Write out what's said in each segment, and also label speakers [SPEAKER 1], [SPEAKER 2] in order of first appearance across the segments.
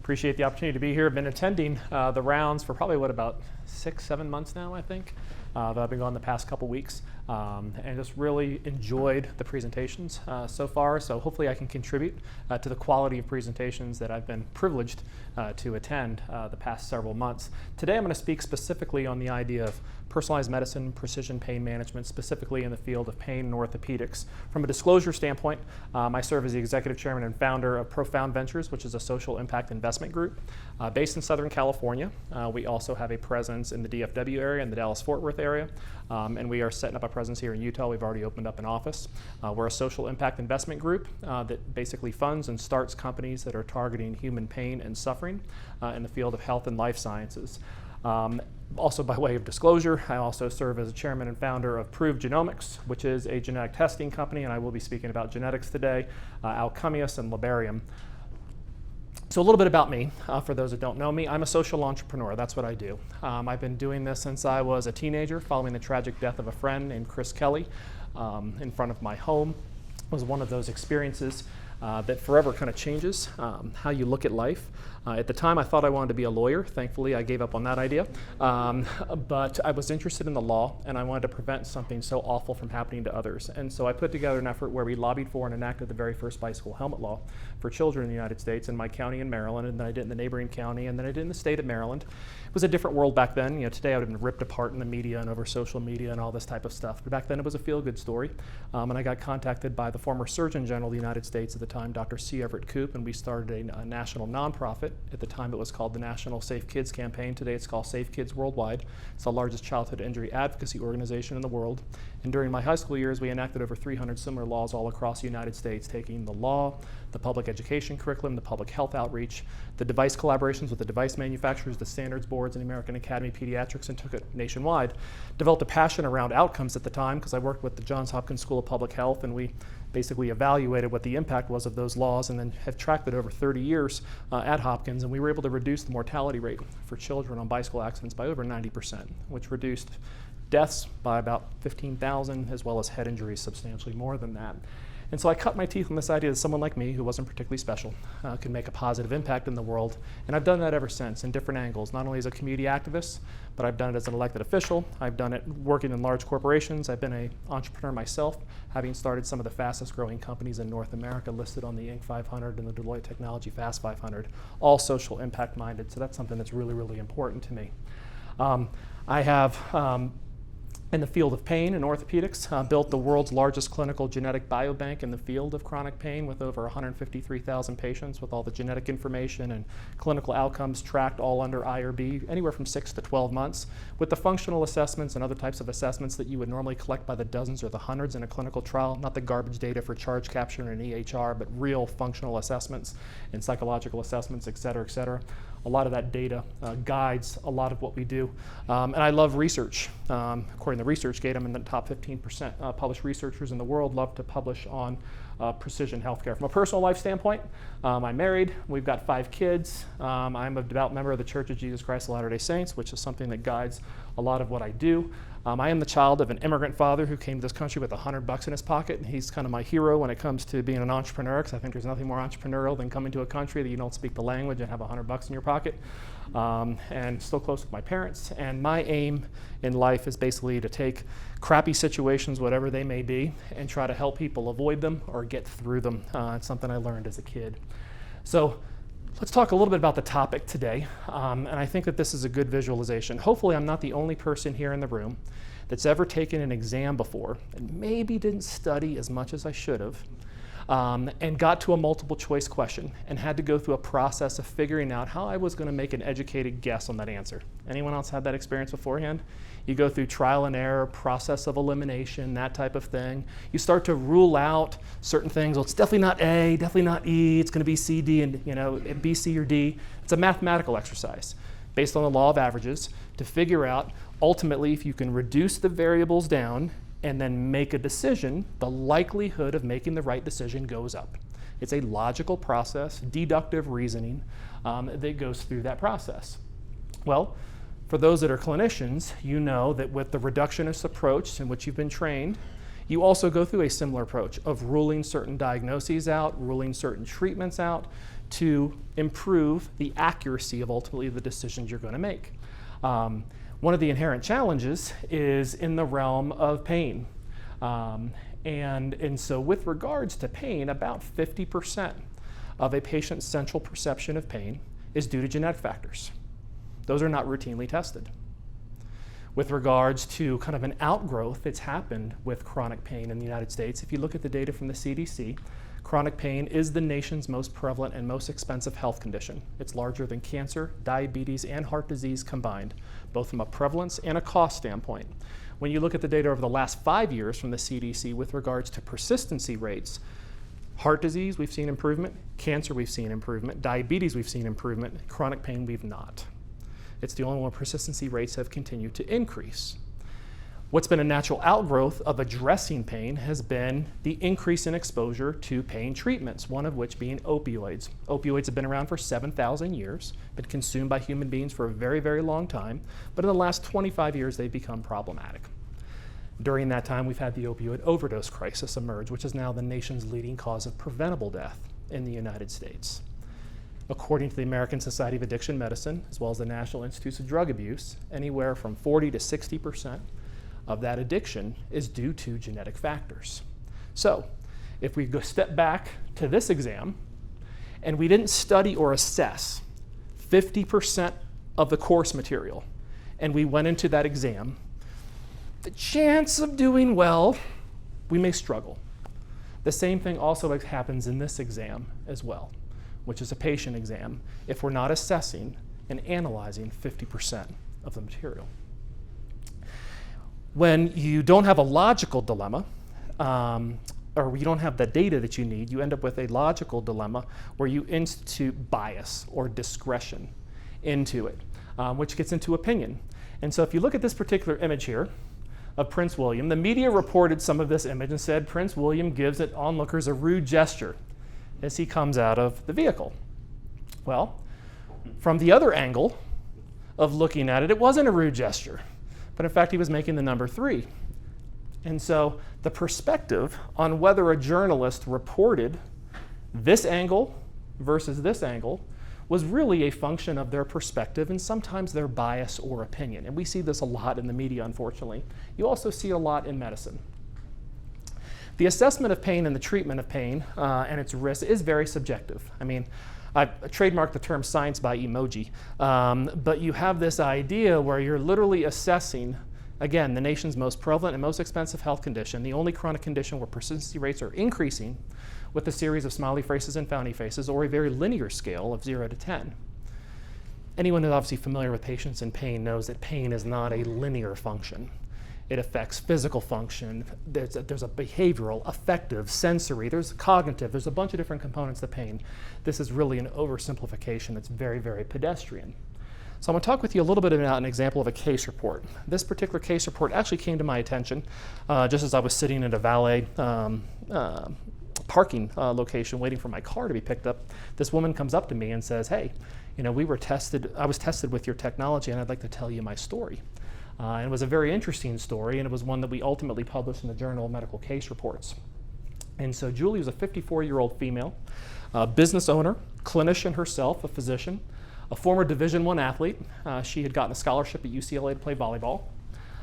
[SPEAKER 1] Appreciate the opportunity to be here. I've been attending the rounds for probably, about 6-7 months now, I think, that I've been going the past couple weeks, and just really enjoyed the presentations so far. So hopefully I can contribute to the quality of presentations that I've been privileged to attend the past several months. Today I'm going to speak specifically on the idea of personalized medicine, precision pain management, specifically in the field of pain and orthopedics. From a disclosure standpoint, I serve as the executive chairman and founder of Profound Ventures, which is a social impact investment group based in Southern California. We also have a presence in the DFW area and the Dallas-Fort Worth area, and we are setting up a presence here in Utah. We've already opened up an office. We're a social impact investment group that basically funds and starts companies that are targeting human pain and suffering in the field of health and life sciences. Also, by way of disclosure, I also serve as a chairman and founder of Genomics, which is a genetic testing company, and I will be speaking about genetics today, Alchemius and Liberium. So a little bit about me, for those that don't know me. I'm a social entrepreneur. That's what I do. I've been doing this since I was a teenager, following the tragic death of a friend named Chris Kelly in front of my home. It was one of those experiences that forever kind of changes how you look at life. At the time, I thought I wanted to be a lawyer. Thankfully, I gave up on that idea. But I was interested in the law, and I wanted to prevent something so awful from happening to others. And so I put together an effort where we lobbied for and enacted the very first bicycle helmet law for children in the United States in my county in Maryland, and then I did it in the neighboring county, and then I did it in the state of Maryland. It was a different world back then. Today I would have been ripped apart in the media and over social media and all this type of stuff. But back then it was a feel-good story. And I got contacted by the former Surgeon General of the United States at the time, Dr. C. Everett Koop, and we started a national nonprofit. At the time it was called the National Safe Kids Campaign. Today it's called Safe Kids Worldwide. It's the largest childhood injury advocacy organization in the world. And during my high school years, we enacted over 300 similar laws all across the United States, taking the law, the public education curriculum, the public health outreach, the device collaborations with the device manufacturers, the standards boards, and the American Academy of Pediatrics, and took it nationwide. Developed a passion around outcomes at the time because I worked with the Johns Hopkins School of Public Health, and we basically evaluated what the impact was of those laws, and then have tracked it over 30 years at Hopkins, and we were able to reduce the mortality rate for children on bicycle accidents by over 90%, which reduced deaths by about 15,000, as well as head injuries substantially more than that. And so I cut my teeth on this idea that someone like me, who wasn't particularly special, could make a positive impact in the world. And I've done that ever since in different angles, not only as a community activist, but I've done it as an elected official. I've done it working in large corporations. I've been an entrepreneur myself, having started some of the fastest growing companies in North America listed on the Inc. 500 and the Deloitte Technology Fast 500, all social impact minded. So that's something that's really, really important to me. I have in the field of pain and orthopedics, built the world's largest clinical genetic biobank in the field of chronic pain with over 153,000 patients with all the genetic information and clinical outcomes tracked all under IRB, anywhere from 6 to 12 months, with the functional assessments and other types of assessments that you would normally collect by the dozens or the hundreds in a clinical trial, not the garbage data for charge capture and EHR, but real functional assessments and psychological assessments, et cetera, et cetera. A lot of that data guides a lot of what we do. And I love research. According to ResearchGate, I'm in the top 15% published researchers in the world, love to publish on precision healthcare. From a personal life standpoint, I'm married, we've got 5 kids. I'm a devout member of the Church of Jesus Christ of Latter-day Saints, which is something that guides a lot of what I do. I am the child of an immigrant father who came to this country with $100 in his pocket. He's kind of my hero when it comes to being an entrepreneur, because I think there's nothing more entrepreneurial than coming to a country that you don't speak the language and have $100 in your pocket. And still close with my parents. And my aim in life is basically to take crappy situations, whatever they may be, and try to help people avoid them or get through them. It's something I learned as a kid. So let's talk a little bit about the topic today, and I think that this is a good visualization. Hopefully I'm not the only person here in the room that's ever taken an exam before and maybe didn't study as much as I should have, and got to a multiple choice question and had to go through a process of figuring out how I was going to make an educated guess on that answer. Anyone else had that experience beforehand? You go through trial and error, process of elimination, that type of thing. You start to rule out certain things. Well, it's definitely not A, definitely not E, it's going to be C, D, and B, C, or D. It's a mathematical exercise based on the law of averages to figure out ultimately if you can reduce the variables down and then make a decision, the likelihood of making the right decision goes up. It's a logical process, deductive reasoning that goes through that process. Well, for those that are clinicians, you know that with the reductionist approach in which you've been trained, you also go through a similar approach of ruling certain diagnoses out, ruling certain treatments out, to improve the accuracy of ultimately the decisions you're going to make. One of the inherent challenges is in the realm of pain. And so with regards to pain, about 50% of a patient's central perception of pain is due to genetic factors. Those are not routinely tested. With regards to kind of an outgrowth that's happened with chronic pain in the United States, if you look at the data from the CDC, chronic pain is the nation's most prevalent and most expensive health condition. It's larger than cancer, diabetes, and heart disease combined, both from a prevalence and a cost standpoint. When you look at the data over the last 5 years from the CDC with regards to persistency rates, heart disease, we've seen improvement. Cancer, we've seen improvement. Diabetes, we've seen improvement. Chronic pain, we've not. It's the only one where persistency rates have continued to increase. What's been a natural outgrowth of addressing pain has been the increase in exposure to pain treatments, one of which being opioids. Opioids have been around for 7,000 years, been consumed by human beings for a very, very long time, but in the last 25 years, they've become problematic. During that time, we've had the opioid overdose crisis emerge, which is now the nation's leading cause of preventable death in the United States. According to the American Society of Addiction Medicine, as well as the National Institutes of Drug Abuse, anywhere from 40 to 60% of that addiction is due to genetic factors. So, if we go step back to this exam, and we didn't study or assess 50% of the course material, and we went into that exam, the chance of doing well, we may struggle. The same thing also happens in this exam as well, which is a patient exam, if we're not assessing and analyzing 50% of the material. When you don't have a logical dilemma, or you don't have the data that you need, you end up with a logical dilemma where you institute bias or discretion into it, which gets into opinion. And so if you look at this particular image here of Prince William, the media reported some of this image and said Prince William gives it onlookers a rude gesture as he comes out of the vehicle. Well, from the other angle of looking at it, it wasn't a rude gesture, but in fact he was making the number 3. And so the perspective on whether a journalist reported this angle versus this angle was really a function of their perspective and sometimes their bias or opinion. And we see this a lot in the media, unfortunately. You also see it a lot in medicine. The assessment of pain and the treatment of pain and its risk is very subjective. I mean, I've trademarked the term science by emoji, but you have this idea where you're literally assessing, again, the nation's most prevalent and most expensive health condition, the only chronic condition where persistency rates are increasing with a series of smiley faces and frowny faces, or a very linear scale of 0 to 10. Anyone who's obviously familiar with patients in pain knows that pain is not a linear function. It affects physical function, there's a behavioral, affective, sensory, there's cognitive, there's a bunch of different components to pain. This is really an oversimplification that's very, very pedestrian. So I'm going to talk with you a little bit about an example of a case report. This particular case report actually came to my attention just as I was sitting at a valet parking location waiting for my car to be picked up. This woman comes up to me and says, hey, you know, I was tested with your technology and I'd like to tell you my story. And it was a very interesting story, and it was one that we ultimately published in the Journal of Medical Case Reports. And so Julie was a 54-year-old female, business owner, clinician herself, a physician, a former Division I athlete. She had gotten a scholarship at UCLA to play volleyball,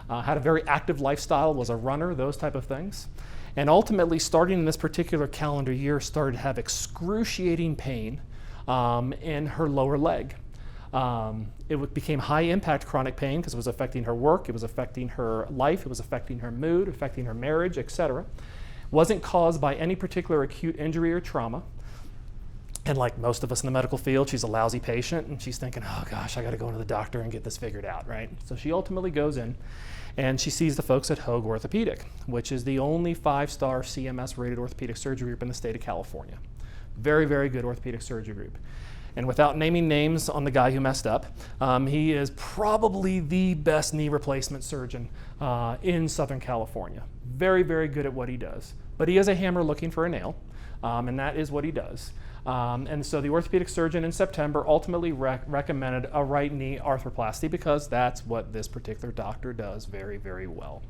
[SPEAKER 1] had a very active lifestyle, was a runner, those type of things. And ultimately, starting in this particular calendar year, started to have excruciating pain in her lower leg. It became high-impact chronic pain because it was affecting her work, it was affecting her life, it was affecting her mood, affecting her marriage, etc. Wasn't caused by any particular acute injury or trauma. And like most of us in the medical field, she's a lousy patient, and she's thinking, oh gosh, I got to go to the doctor and get this figured out, right? So she ultimately goes in, and she sees the folks at Hoag Orthopedic, which is the only 5-star CMS-rated orthopedic surgery group in the state of California. Very, very good orthopedic surgery group. And without naming names on the guy who messed up, he is probably the best knee replacement surgeon in Southern California. Very, very good at what he does. But he is a hammer looking for a nail, and that is what he does. And so the orthopedic surgeon in September ultimately recommended a right knee arthroplasty because that's what this particular doctor does very, very well.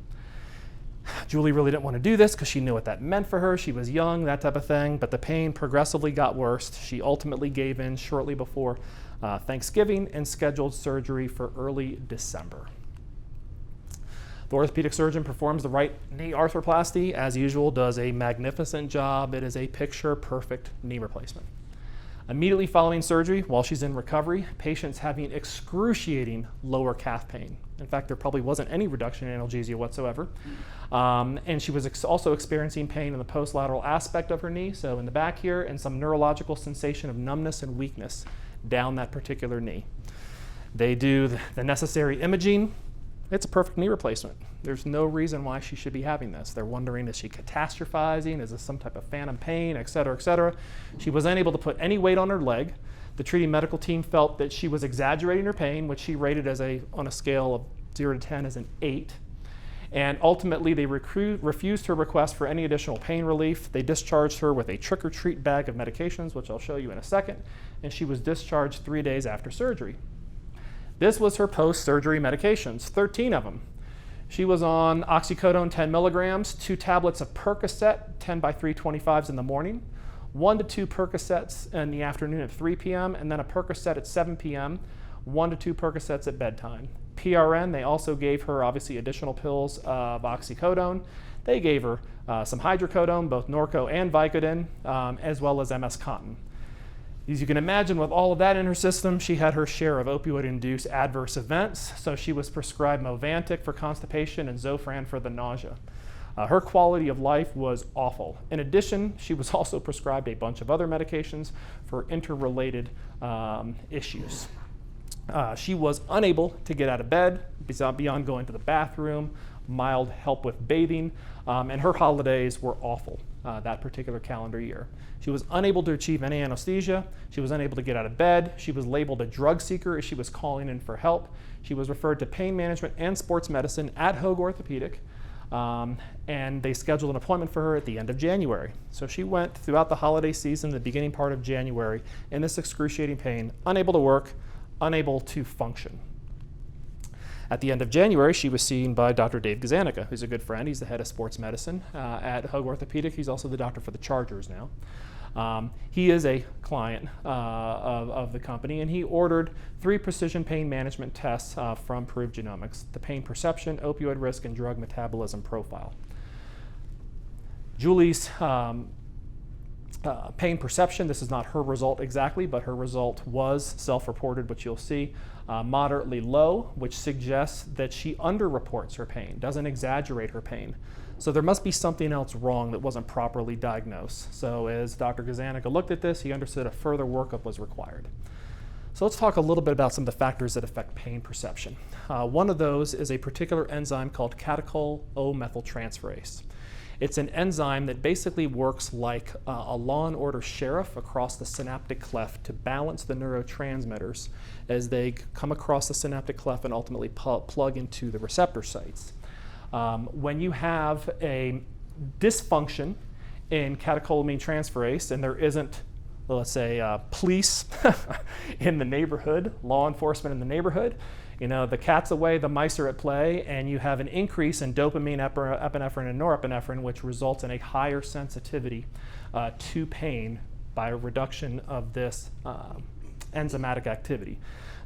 [SPEAKER 1] Julie really didn't want to do this because she knew what that meant for her. She was young, that type of thing, but the pain progressively got worse. She ultimately gave in shortly before Thanksgiving and scheduled surgery for early December. The orthopedic surgeon performs the right knee arthroplasty, as usual, does a magnificent job. It is a picture-perfect knee replacement. Immediately following surgery, while she's in recovery, patient's having excruciating lower calf pain. In fact, there probably wasn't any reduction in analgesia whatsoever. And she was also experiencing pain in the post-lateral aspect of her knee, so in the back here, and some neurological sensation of numbness and weakness down that particular knee. They do the necessary imaging. It's a perfect knee replacement. There's no reason why she should be having this. They're wondering, is she catastrophizing? Is this some type of phantom pain, et cetera, et cetera? She was unable to put any weight on her leg. The treating medical team felt that she was exaggerating her pain, which she rated as on a scale of 0 to 10 as an 8. And ultimately, they refused her request for any additional pain relief. They discharged her with a trick-or-treat bag of medications, which I'll show you in a second, and she was discharged 3 days after surgery. This was her post-surgery medications, 13 of them. She was on oxycodone 10 milligrams, 2 tablets of Percocet, 10 by 325s in the morning, 1 to 2 Percocets in the afternoon at 3 p.m., and then a Percocet at 7 p.m., 1 to 2 Percocets at bedtime. PRN, they also gave her obviously additional pills of oxycodone. They gave her some hydrocodone, both Norco and Vicodin, as well as MS-Contin. As you can imagine, with all of that in her system, she had her share of opioid-induced adverse events, so she was prescribed Movantik for constipation and Zofran for the nausea. Her quality of life was awful. In addition, she was also prescribed a bunch of other medications for interrelated issues. She was unable to get out of bed beyond going to the bathroom, mild help with bathing, and her holidays were awful that particular calendar year. She was unable to achieve any anesthesia. She was unable to get out of bed. She was labeled a drug seeker as she was calling in for help. She was referred to pain management and sports medicine at Hoag Orthopedic, and they scheduled an appointment for her at the end of January. So she went throughout the holiday season, the beginning part of January, in this excruciating pain, unable to work, unable to function. At the end of January, she was seen by Dr. Dave Gazanica, who's a good friend. He's the head of sports medicine at Hoag Orthopedic. He's also the doctor for the Chargers now. He is a client of the company, and he ordered 3 precision pain management tests from Proved Genomics: the pain perception, opioid risk, and drug metabolism profile. Julie's pain perception, this is not her result exactly, but her result was self-reported, which you'll see, moderately low, which suggests that she underreports her pain, doesn't exaggerate her pain. So there must be something else wrong that wasn't properly diagnosed. So as Dr. Gazanica looked at this, he understood a further workup was required. So let's talk a little bit about some of the factors that affect pain perception. One of those is a particular enzyme called catechol O-methyltransferase. It's an enzyme that basically works like a law and order sheriff across the synaptic cleft to balance the neurotransmitters as they come across the synaptic cleft and ultimately plug into the receptor sites. When you have a dysfunction in catecholamine transferase and there isn't, well, let's say, police in the neighborhood, law enforcement in the neighborhood, you know, the cat's away, the mice are at play, and you have an increase in dopamine, epinephrine, and norepinephrine, which results in a higher sensitivity to pain by a reduction of this enzymatic activity.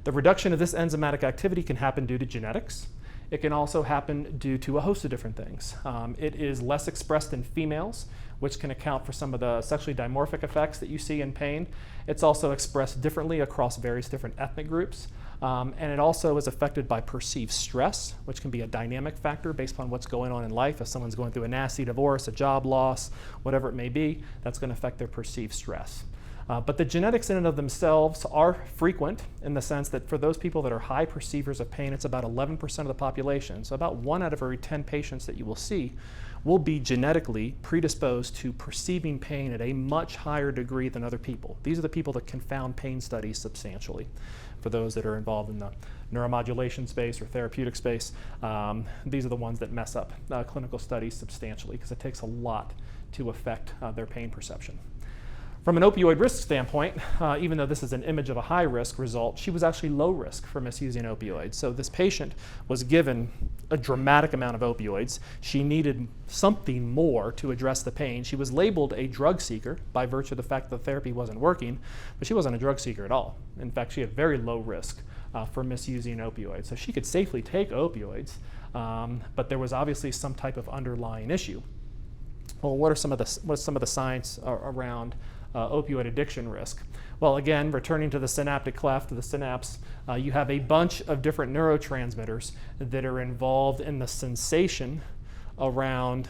[SPEAKER 1] The reduction of this enzymatic activity can happen due to genetics. It can also happen due to a host of different things. It is less expressed in females, which can account for some of the sexually dimorphic effects that you see in pain. It's also expressed differently across various different ethnic groups. And it also is affected by perceived stress, which can be a dynamic factor based upon what's going on in life. If someone's going through a nasty divorce, a job loss, whatever it may be, that's going to affect their perceived stress. But the genetics in and of themselves are frequent in the sense that for those people that are high perceivers of pain, it's about 11% of the population. So about 1 out of every 10 patients that you will see will be genetically predisposed to perceiving pain at a much higher degree than other people. These are the people that confound pain studies substantially. For those that are involved in the neuromodulation space or therapeutic space, these are the ones that mess up clinical studies substantially because it takes a lot to affect their pain perception. From an opioid risk standpoint, even though this is an image of a high-risk result, she was actually low risk for misusing opioids. So this patient was given a dramatic amount of opioids. She needed something more to address the pain. She was labeled a drug seeker by virtue of the fact that the therapy wasn't working, but she wasn't a drug seeker at all. In fact, she had very low risk for misusing opioids. So she could safely take opioids, but there was obviously some type of underlying issue. Well, what's some of the science around opioid addiction risk? Well, again, returning to the synaptic cleft, to the synapse, you have a bunch of different neurotransmitters that are involved in the sensation around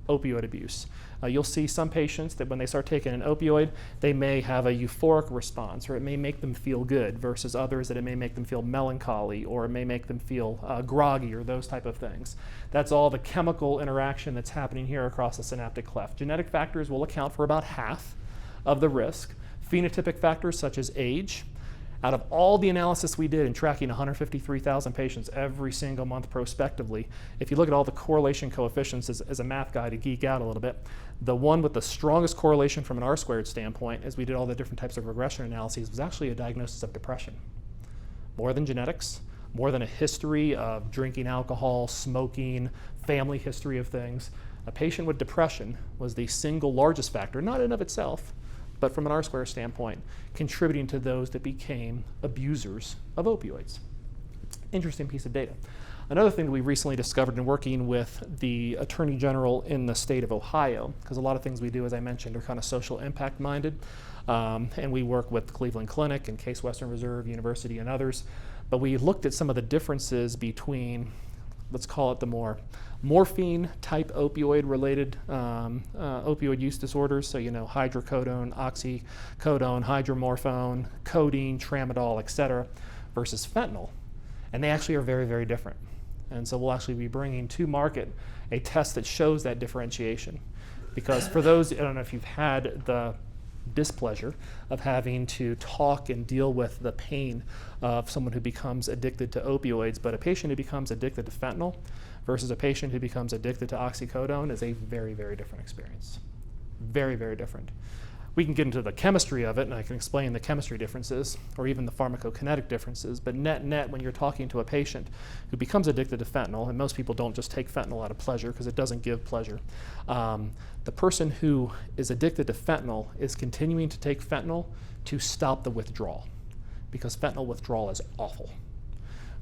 [SPEAKER 1] opioid abuse. You'll see some patients that when they start taking an opioid, they may have a euphoric response, or it may make them feel good, versus others that it may make them feel melancholy, or it may make them feel groggy, or those type of things. That's all the chemical interaction that's happening here across the synaptic cleft. Genetic factors will account for about half of the risk. Phenotypic factors such as age. Out of all the analysis we did in tracking 153,000 patients every single month prospectively, if you look at all the correlation coefficients as a math guy to geek out a little bit, the one with the strongest correlation from an R-squared standpoint, as we did all the different types of regression analyses, was actually a diagnosis of depression. More than genetics, more than a history of drinking alcohol, smoking, family history of things. A patient with depression was the single largest factor, not in of itself, but from an R-square standpoint, contributing to those that became abusers of opioids. Interesting piece of data. Another thing that we recently discovered in working with the Attorney General in the state of Ohio, because a lot of things we do, as I mentioned, are kind of social impact minded, and we work with Cleveland Clinic and Case Western Reserve University and others, but we looked at some of the differences between, let's call it the more morphine type opioid related opioid use disorders. So, hydrocodone, oxycodone, hydromorphone, codeine, tramadol, etc., versus fentanyl. And they actually are very, very different. And so we'll actually be bringing to market a test that shows that differentiation. Because for those, I don't know if you've had the displeasure of having to talk and deal with the pain of someone who becomes addicted to opioids, but a patient who becomes addicted to fentanyl versus a patient who becomes addicted to oxycodone is a very, very different experience. Very, very different. We can get into the chemistry of it, and I can explain the chemistry differences or even the pharmacokinetic differences, but net, when you're talking to a patient who becomes addicted to fentanyl, and most people don't just take fentanyl out of pleasure because it doesn't give pleasure, the person who is addicted to fentanyl is continuing to take fentanyl to stop the withdrawal, because fentanyl withdrawal is awful.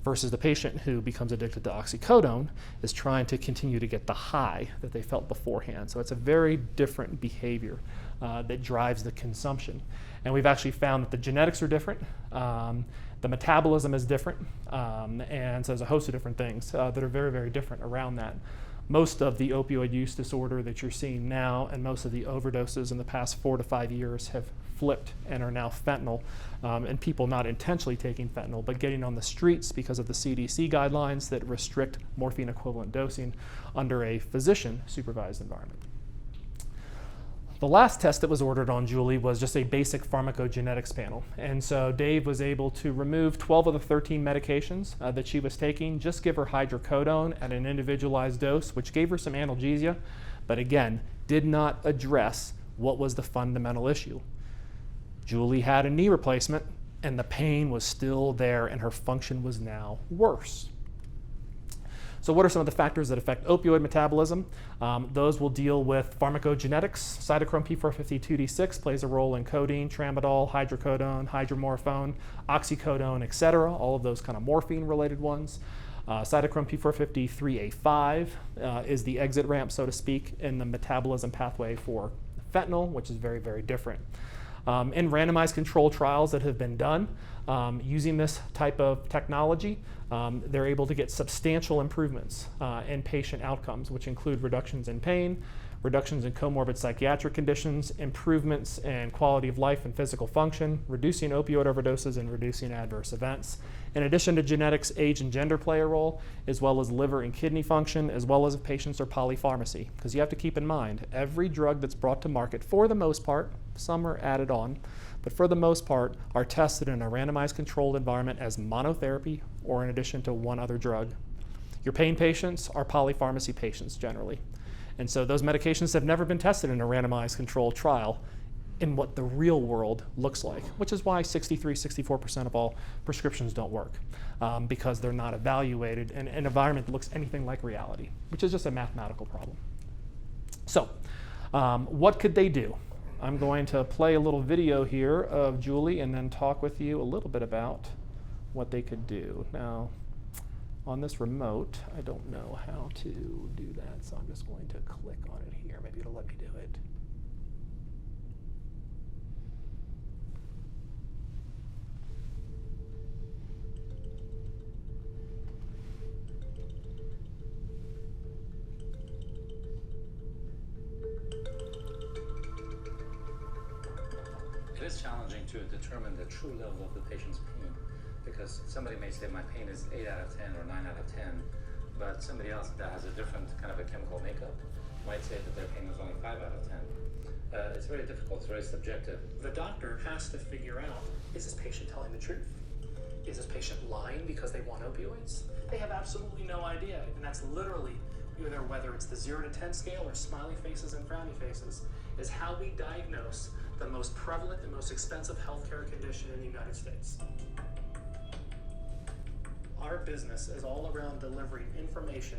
[SPEAKER 1] Versus the patient who becomes addicted to oxycodone is trying to continue to get the high that they felt beforehand. So it's a very different behavior that drives the consumption. And we've actually found that the genetics are different, the metabolism is different, and so there's a host of different things that are very, very different around that. Most of the opioid use disorder that you're seeing now and most of the overdoses in the past 4 to 5 years have flipped and are now fentanyl, and people not intentionally taking fentanyl, but getting on the streets because of the CDC guidelines that restrict morphine equivalent dosing under a physician-supervised environment. The last test that was ordered on Julie was just a basic pharmacogenetics panel. And so Dave was able to remove 12 of the 13 medications that she was taking, just give her hydrocodone at an individualized dose, which gave her some analgesia, but again, did not address what was the fundamental issue. Julie had a knee replacement, and the pain was still there, and her function was now worse. So what are some of the factors that affect opioid metabolism? Those will deal with pharmacogenetics. Cytochrome P450-2D6 plays a role in codeine, tramadol, hydrocodone, hydromorphone, oxycodone, etc. All of those kind of morphine-related ones. Cytochrome P450-3A5 is the exit ramp, so to speak, in the metabolism pathway for fentanyl, which is very, very different. In randomized controlled trials that have been done using this type of technology, they're able to get substantial improvements in patient outcomes, which include reductions in pain, reductions in comorbid psychiatric conditions, improvements in quality of life and physical function, reducing opioid overdoses, and reducing adverse events. In addition to genetics, age and gender play a role, as well as liver and kidney function, as well as if patients are polypharmacy. Because you have to keep in mind, every drug that's brought to market, for the most part, some are added on, but for the most part, are tested in a randomized controlled environment as monotherapy or in addition to one other drug. Your pain patients are polypharmacy patients generally. And so those medications have never been tested in a randomized controlled trial in what the real world looks like, which is why 64% of all prescriptions don't work, because they're not evaluated in an environment that looks anything like reality, which is just a mathematical problem. So what could they do? I'm going to play a little video here of Julie and then talk with you a little bit about what they could do. Now, on this remote, I don't know how to do that, so I'm just going to click on it here. Maybe it'll let me do it.
[SPEAKER 2] It is challenging to determine the true level of the patient's pain, because somebody may say my pain is 8 out of 10 or 9 out of 10, but somebody else that has a different kind of a chemical makeup might say that their pain is only 5 out of 10. It's very difficult, it's very subjective.
[SPEAKER 3] The doctor has to figure out, is this patient telling the truth? Is this patient lying because they want opioids? They have absolutely no idea, and that's literally either whether it's the 0 to 10 scale or smiley faces and frowny faces, is how we diagnose the most prevalent and most expensive healthcare condition in the United States. Our business is all around delivering information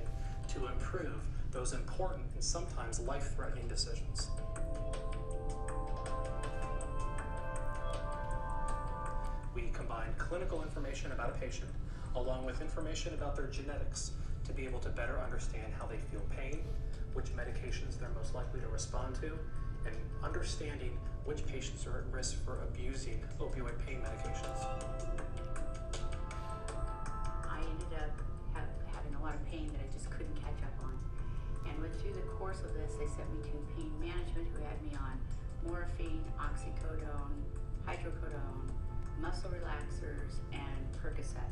[SPEAKER 3] to improve those important and sometimes life-threatening decisions. We combine clinical information about a patient along with information about their genetics to be able to better understand how they feel pain, which medications they're most likely to respond to, and understanding which patients are at risk for abusing opioid pain medications.
[SPEAKER 4] I ended up having a lot of pain that I just couldn't catch up on. And through the course of this, they sent me to pain management, who had me on morphine, oxycodone, hydrocodone, muscle relaxers, and Percocet.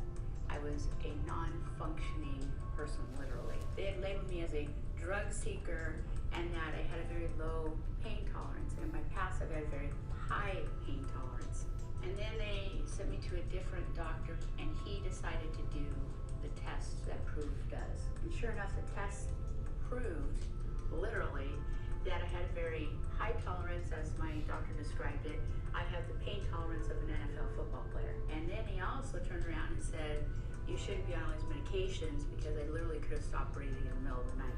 [SPEAKER 4] I was a non-functioning person, literally. They had labeled me as a drug seeker and that I had a very low pain tolerance. And in my past, I've had a very high pain tolerance. And then they sent me to a different doctor, and he decided to do the test that Proof does. And sure enough, the test proved, literally, that I had a very high tolerance, as my doctor described it. I have the pain tolerance of an NFL football player. And then he also turned around and said, you shouldn't be on all these medications, because I literally could have stopped breathing in the middle of the night.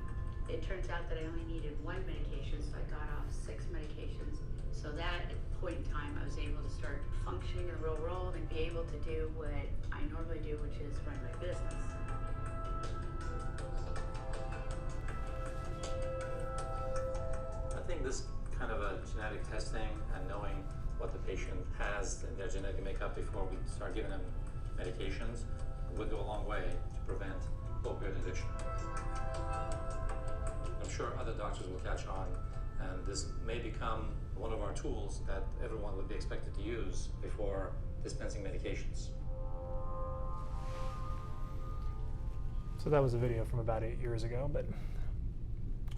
[SPEAKER 4] It turns out that I only needed one medication, so I got off 6 medications. So that, at the point in time, I was able to start functioning in the real world and be able to do what I normally do, which is run my business.
[SPEAKER 2] I think this kind of a genetic testing and knowing what the patient has in their genetic makeup before we start giving them medications would go a long way to prevent opioid addiction. I'm sure other doctors will catch on, and this may become one of our tools that everyone would be expected to use before dispensing medications.
[SPEAKER 1] So that was a video from about 8 years ago, but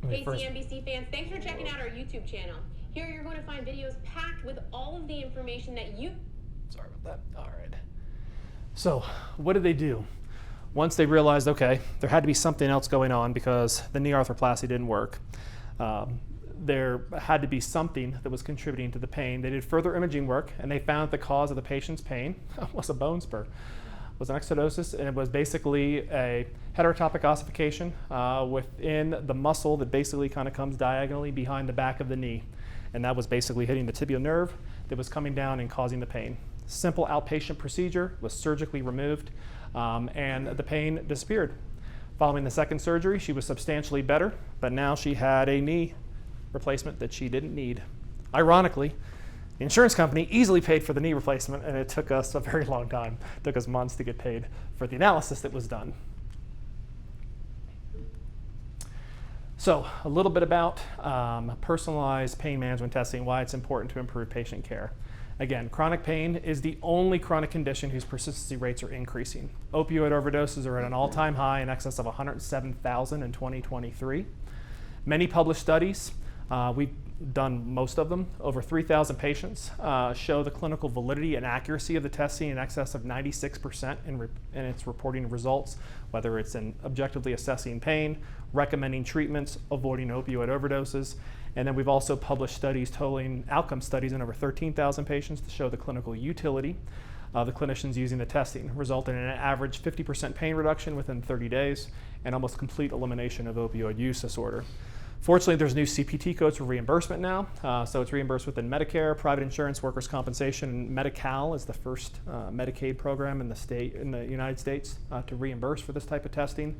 [SPEAKER 5] Hey CNBC fans, thanks for checking out our YouTube channel. Here you're going to find videos packed with all of the information that you...
[SPEAKER 1] Sorry about that. All right. So what did they do? Once they realized, okay, there had to be something else going on because the knee arthroplasty didn't work. There had to be something that was contributing to the pain. They did further imaging work, and they found the cause of the patient's pain was a bone spur. Was an exodosis, and it was basically a heterotopic ossification within the muscle that basically kind of comes diagonally behind the back of the knee. And that was basically hitting the tibial nerve that was coming down and causing the pain. Simple outpatient procedure, was surgically removed, and the pain disappeared. Following the second surgery, she was substantially better, but now she had a knee replacement that she didn't need. Ironically, the insurance company easily paid for the knee replacement, and it took us a very long time. It took us months to get paid for the analysis that was done. So a little bit about personalized pain management testing, why it's important to improve patient care. Again, chronic pain is the only chronic condition whose persistency rates are increasing. Opioid overdoses are at an all-time high in excess of 107,000 in 2023. Many published studies, we've done most of them, over 3,000 patients, show the clinical validity and accuracy of the testing in excess of 96% in its reporting results, whether it's in objectively assessing pain, recommending treatments, avoiding opioid overdoses, And then we've also published studies totaling outcome studies in over 13,000 patients to show the clinical utility of the clinicians using the testing, resulting in an average 50% pain reduction within 30 days and almost complete elimination of opioid use disorder. Fortunately, there's new CPT codes for reimbursement now, so it's reimbursed within Medicare, private insurance, workers' compensation, and Medi-Cal is the first Medicaid program in the United States to reimburse for this type of testing.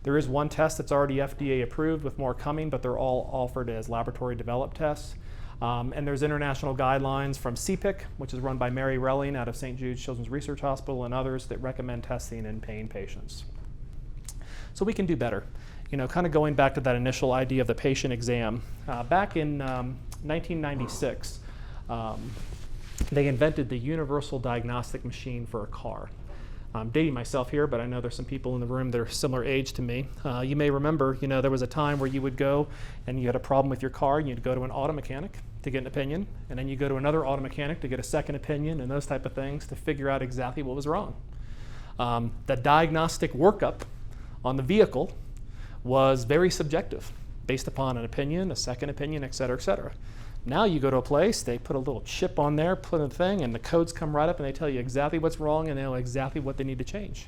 [SPEAKER 1] There is one test that's already FDA approved with more coming, but they're all offered as laboratory developed tests. And there's international guidelines from CPIC, which is run by Mary Relling out of St. Jude's Children's Research Hospital, and others that recommend testing in pain patients. So we can do better. Kind of going back to that initial idea of the patient exam. Back in 1996, they invented the universal diagnostic machine for a car. I'm dating myself here, but I know there's some people in the room that are similar age to me. You may remember, there was a time where you would go and you had a problem with your car, and you'd go to an auto mechanic to get an opinion, and then you go to another auto mechanic to get a second opinion, and those type of things to figure out exactly what was wrong. The diagnostic workup on the vehicle was very subjective, based upon an opinion, a second opinion, et cetera, et cetera. Now you go to a place, they put a little chip on there, put a thing, and the codes come right up and they tell you exactly what's wrong and they know exactly what they need to change.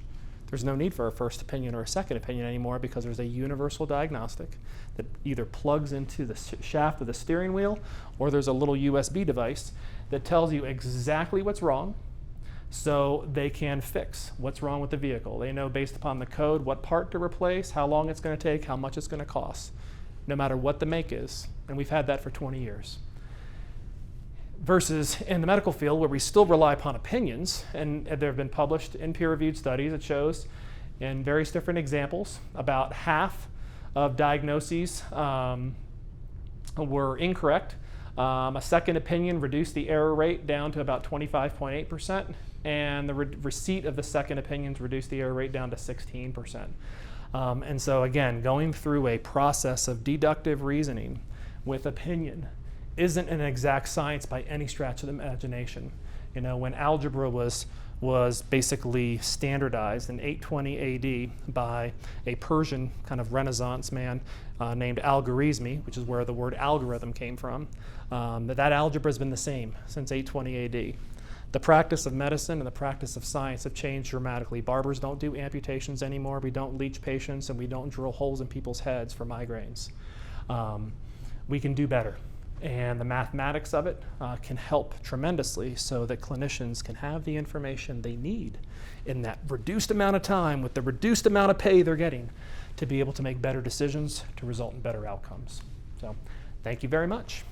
[SPEAKER 1] There's no need for a first opinion or a second opinion anymore because there's a universal diagnostic that either plugs into the shaft of the steering wheel or there's a little USB device that tells you exactly what's wrong so they can fix what's wrong with the vehicle. They know based upon the code what part to replace, how long it's going to take, how much it's going to cost, no matter what the make is. And we've had that for 20 years. Versus in the medical field where we still rely upon opinions, and there have been published in peer-reviewed studies that shows in various different examples about half of diagnoses were incorrect. A second opinion reduced the error rate down to about 25.8%, and the receipt of the second opinions reduced the error rate down to 16%. And so again, going through a process of deductive reasoning with opinion isn't an exact science by any stretch of the imagination. When algebra was basically standardized in 820 AD by a Persian kind of Renaissance man named Al-Khwarizmi, which is where the word algorithm came from, that algebra has been the same since 820 AD. The practice of medicine and the practice of science have changed dramatically. Barbers don't do amputations anymore. We don't leech patients, and we don't drill holes in people's heads for migraines. We can do better. And the mathematics of it can help tremendously so that clinicians can have the information they need in that reduced amount of time with the reduced amount of pay they're getting to be able to make better decisions to result in better outcomes. So thank you very much.